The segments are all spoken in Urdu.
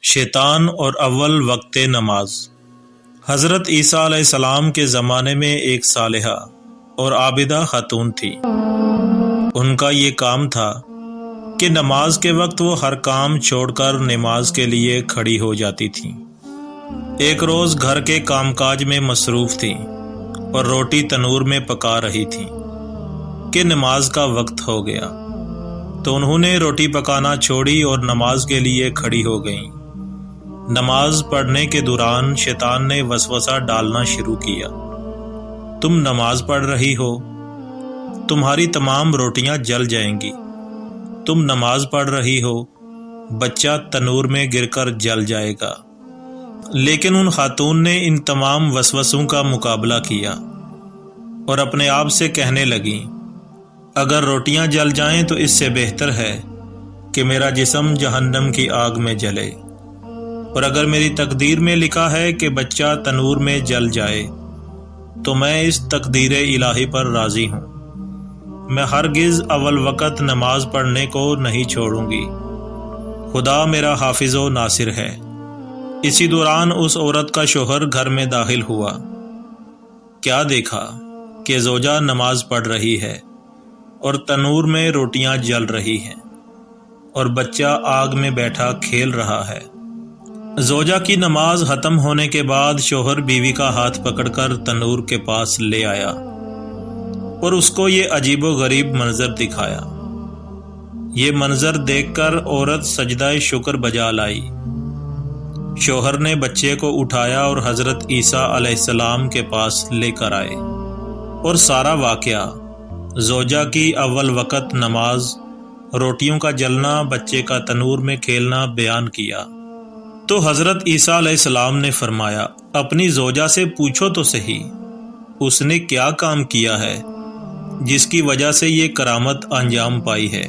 شیطان اور اول وقت نماز۔ حضرت عیسیٰ علیہ السلام کے زمانے میں ایک صالحہ اور عابدہ خاتون تھی۔ ان کا یہ کام تھا کہ نماز کے وقت وہ ہر کام چھوڑ کر نماز کے لیے کھڑی ہو جاتی تھیں۔ ایک روز گھر کے کام کاج میں مصروف تھیں اور روٹی تنور میں پکا رہی تھیں کہ نماز کا وقت ہو گیا، تو انہوں نے روٹی پکانا چھوڑی اور نماز کے لیے کھڑی ہو گئیں۔ نماز پڑھنے کے دوران شیطان نے وسوسہ ڈالنا شروع کیا، تم نماز پڑھ رہی ہو، تمہاری تمام روٹیاں جل جائیں گی، تم نماز پڑھ رہی ہو، بچہ تنور میں گر کر جل جائے گا۔ لیکن ان خاتون نے ان تمام وسوسوں کا مقابلہ کیا اور اپنے آپ سے کہنے لگیں، اگر روٹیاں جل جائیں تو اس سے بہتر ہے کہ میرا جسم جہنم کی آگ میں جلے، اور اگر میری تقدیر میں لکھا ہے کہ بچہ تنور میں جل جائے تو میں اس تقدیر الہی پر راضی ہوں۔ میں ہرگز اول وقت نماز پڑھنے کو نہیں چھوڑوں گی، خدا میرا حافظ و ناصر ہے۔ اسی دوران اس عورت کا شوہر گھر میں داخل ہوا۔ کیا دیکھا کہ زوجہ نماز پڑھ رہی ہے اور تنور میں روٹیاں جل رہی ہیں اور بچہ آگ میں بیٹھا کھیل رہا ہے۔ زوجہ کی نماز ختم ہونے کے بعد شوہر بیوی کا ہاتھ پکڑ کر تنور کے پاس لے آیا اور اس کو یہ عجیب و غریب منظر دکھایا۔ یہ منظر دیکھ کر عورت سجدہ شکر بجا لائی۔ شوہر نے بچے کو اٹھایا اور حضرت عیسیٰ علیہ السلام کے پاس لے کر آئے اور سارا واقعہ، زوجہ کی اول وقت نماز، روٹیوں کا جلنا، بچے کا تنور میں کھیلنا بیان کیا۔ تو حضرت عیسیٰ علیہ السلام نے فرمایا، اپنی زوجہ سے پوچھو تو صحیح، اس نے کیا کام کیا ہے جس کی وجہ سے یہ کرامت انجام پائی ہے،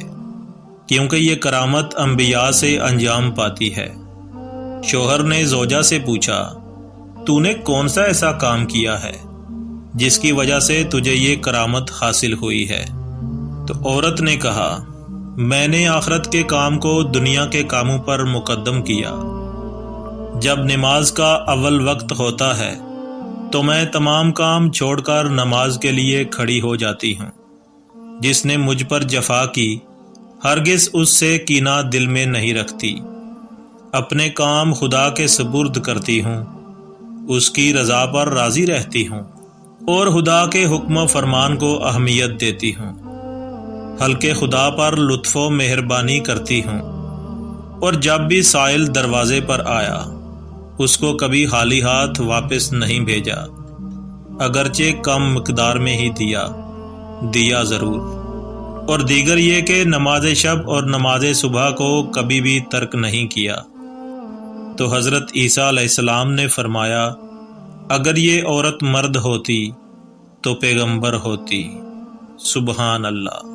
کیونکہ یہ کرامت انبیاء سے انجام پاتی ہے۔ شوہر نے زوجہ سے پوچھا، تو نے کون سا ایسا کام کیا ہے جس کی وجہ سے تجھے یہ کرامت حاصل ہوئی ہے؟ تو عورت نے کہا، میں نے آخرت کے کام کو دنیا کے کاموں پر مقدم کیا۔ جب نماز کا اول وقت ہوتا ہے تو میں تمام کام چھوڑ کر نماز کے لیے کھڑی ہو جاتی ہوں۔ جس نے مجھ پر جفا کی، ہرگز اس سے کینہ دل میں نہیں رکھتی۔ اپنے کام خدا کے سپرد کرتی ہوں، اس کی رضا پر راضی رہتی ہوں اور خدا کے حکم و فرمان کو اہمیت دیتی ہوں۔ حلقے خدا پر لطف و مہربانی کرتی ہوں، اور جب بھی سائل دروازے پر آیا اس کو کبھی خالی ہاتھ واپس نہیں بھیجا، اگرچہ کم مقدار میں ہی دیا ضرور۔ اور دیگر یہ کہ نماز شب اور نماز صبح کو کبھی بھی ترک نہیں کیا۔ تو حضرت عیسیٰ علیہ السلام نے فرمایا، اگر یہ عورت مرد ہوتی تو پیغمبر ہوتی۔ سبحان اللہ۔